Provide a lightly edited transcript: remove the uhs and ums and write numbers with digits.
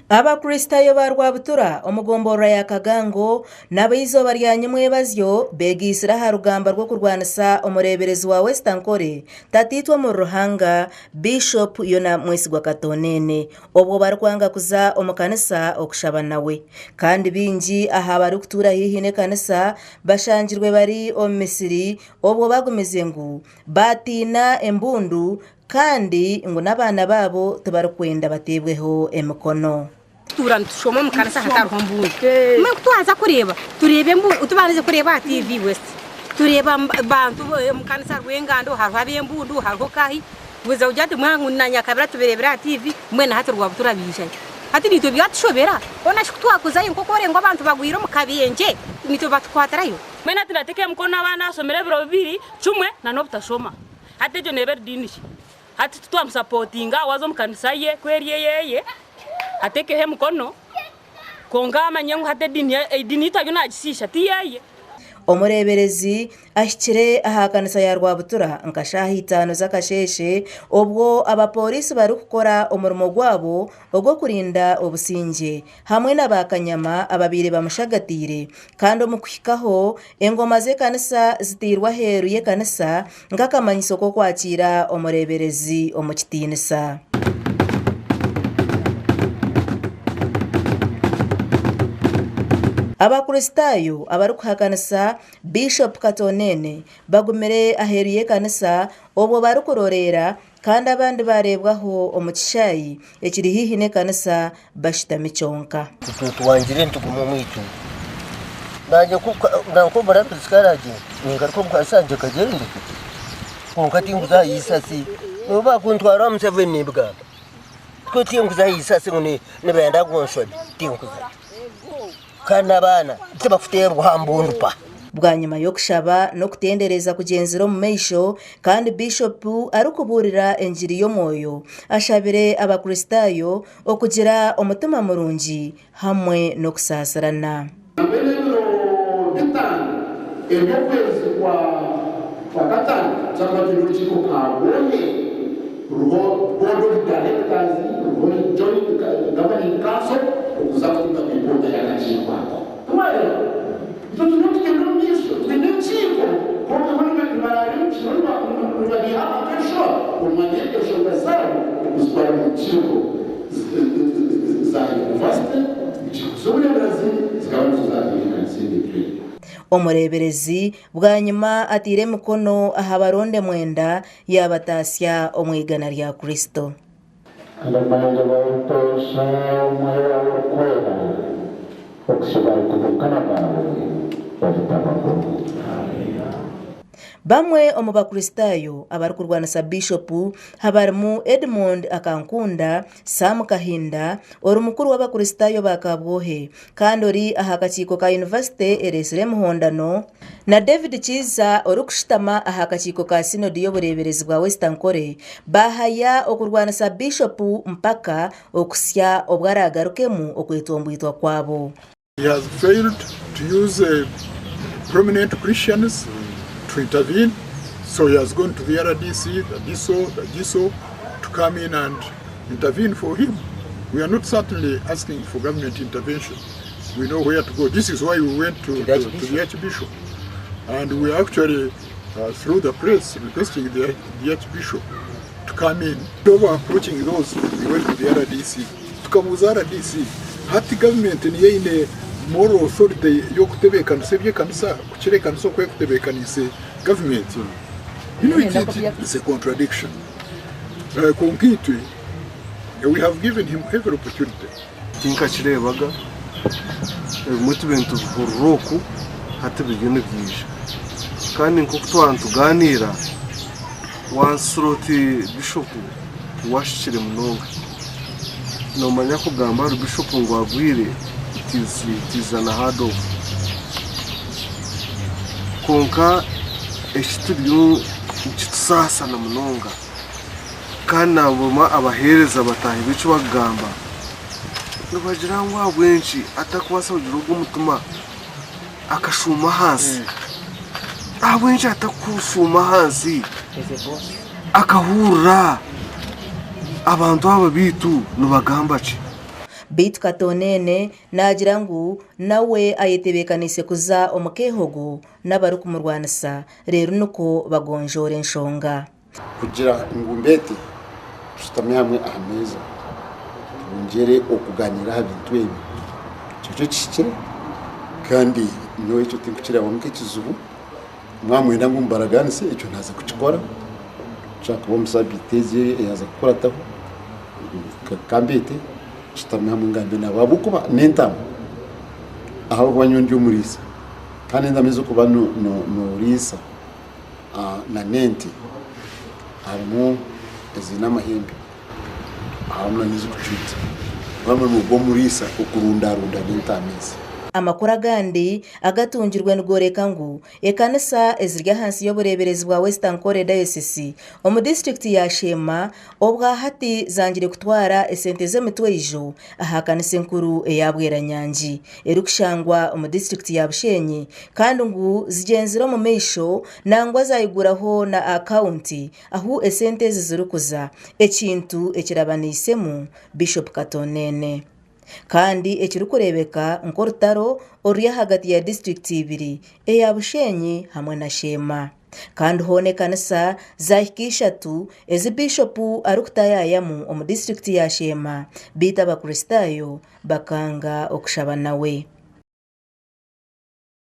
Abakristayo ba Rwabutura omugombora ya Kagango n'abayizoba rya Nyamwebazyo begisira ha rugamba rwo kurwanisa umureberezi wa Western Kore tatitwa mu Ruhanga Bishop Yona Mwesigwa Katonene obwo barkwanga kuza omukanisa okushaba nawe kandi bingi aha bari kutura hihi ne kanisa bashangirwe bari omisiri obwo bagumeze ngu batina embundu kandi ngo n'abana babo tubarikwenda batebweho emikono tura ntushoma mu kanisa hataruho mbundu mwe twaza kureba turebe utubanize kureba TV West tureba bantu mu kanisa rwengando harho abembundu harho kahi buza ujate mwangu nanya kabira tuberebera TV mwe na hatu Rwabutura bishaye hati nito byatushobera ona shikutwakuza inkokore ngo abantu bagwira mu kabiyenje nito batkwatarayo mwe natinateke mkono abana asomere biro bibiri chumwe na nobutashoma hati jo neber dinishi hati tutwamsupportinga wazo mu kanisa ye kweri yeye ateke he mkono konga amanyangu hate dini itayo nagisisha tiyaye omureberezi ashikire aha kanisa ya Rwabutura nkashahi 5 z'akasheshe obwo abapolisi bari gukora umurimo gwabo ogwo kurinda obusinge hamwe n'abakanyama ababire bamushagatire kandi omukwikaho engoma ze kanisa zitirwa heru ye kanisa ngakamanyiso ko kwakira omureberezi omukitinisa Abakristayo abari kuhakanisa Bishop Katonene bagumire aheriye kanisa obwo bari kurorera kandi abandi barebwaho omukishayi ekiri hihi ne kanisa bashitame cyonka tuwangire ntugumu mwitu naje ko barabiskarage ningariko bwasanje kagende konka tinguza yisasi no bakuntwara mu7 bwa ko tinguza yisasi ngone nebenda gonshoni tinguza kana bana tibafite buhambundu pa bwa nyuma yo kushaba no kutendereza kugenzero mu meisho kandi Bishop ari kuburira enjiri yo moyo ashabire abakristayo okugira umutima murungi hamwe no kusasarana kwezi kwa gatanu cyangwa cy'urukiko kabonye board of directors joint governing council kuzakuta report ya kachiko hapo tumaye tutunuke mwisho tunechiko kwa maana mara nyingi tunali hapa kesho kumanyeke shoga zao kusipara mchiko za university zuri Brazil zikaanza kuzadi omureberezi bwa nyuma atire mukono aha baronde mwenda yabatasya omwigana rya Kristo Alamanya bautosha umwera w'ukwera okushobora kuvukana nawe babitabaho bamwe omu bakristayo abari kurwanisa Bishop habarimu Edmund Akankunda Sam Kahinda ori mukuru w'abakristayo bakabwohe kandi ori aha kachiko ka University eresire muhondano na David Chiza ori kushitama aha kachiko ka Synod y'obureberezi bwa Western Kore bahaya okurwanisa Bishop mpaka okusya obwaragarukemu okwetombwitwa kwabo. He has failed to use prominent Christians to intervene, so he has gone to the RDC, the GISO to come in and intervene for him. We are not certainly asking for government intervention. We know where to go. This is why we went to the Archbishop, and we actually through the press requesting the Archbishop to come in. Over approaching those, we went to the RDC. To come with RDC, hati government niye ine moral authority yo kutebeka nsebye kanisa kuchire kanisa kwe kutebeka nise government. You know it's a contradiction. Concretely, we have given him every opportunity. Tinka chirebaga mutu bentu roku hati bigene byije kandi nko kutwantuganira wansuroti Bishop washire munonga no manya ko gamba Bishop ngo agwire tizana hard of konka eshituriyo kitusasa na munonga kana boma abahereza batahi bicu bagamba nubagira ngo abwenshi atakwasa ugirugo mutuma akashuma hasi abwenshi atakusuma hasi akahura abantu aba bitu nubagamba chi bitu Katonene nagira ngu nawe ayitebekanise kuza omukehogo n'abari kumurwanisa rero nuko bagonjora enshonga kugira ngumbete tutamye hamwe ameza tungere okuganira habintu ebi cyo kikire kandi no icyo tinkukira wamke kizubu mwamwenda ngumbaraganise icyo naza kukikora chaka bomusabiteze yaza gukora taho kambete tutamye hamwe ngambe nabo kuba nentamo aho banyondi umurisa kandi ndamizo kuba no risa na nenti harimo ezina mahembe hamwe nizo kucita bamwe mu bo murisa ukurundarunda n'intamezi amakuru agandi agatungirwe n'ugoreka ngu ekanisa ezirya hansi y'obureberezi bwa Western Kore Diocese omu district ya Shema obwa hati zangire kutwara esente z'emitwe ijo aha kanisa nkuru eya Bweranyangi erukushangwa omu district ya Bushenyi kandi ngu zigenzira mu meisho nangwa zayiguraho na account ahu esente zizurukuza ekintu ekirabanisemu Bishop Katonene kandi ekirukurebeka nkorutaro orya hagati ya district ibiri eya Bushenyi hamwe na Shema kandi hone kanisa zahikishatu ezi bishopu arukutayayamu omu district ya Shema bita abakristayo bakanga okushaba nawe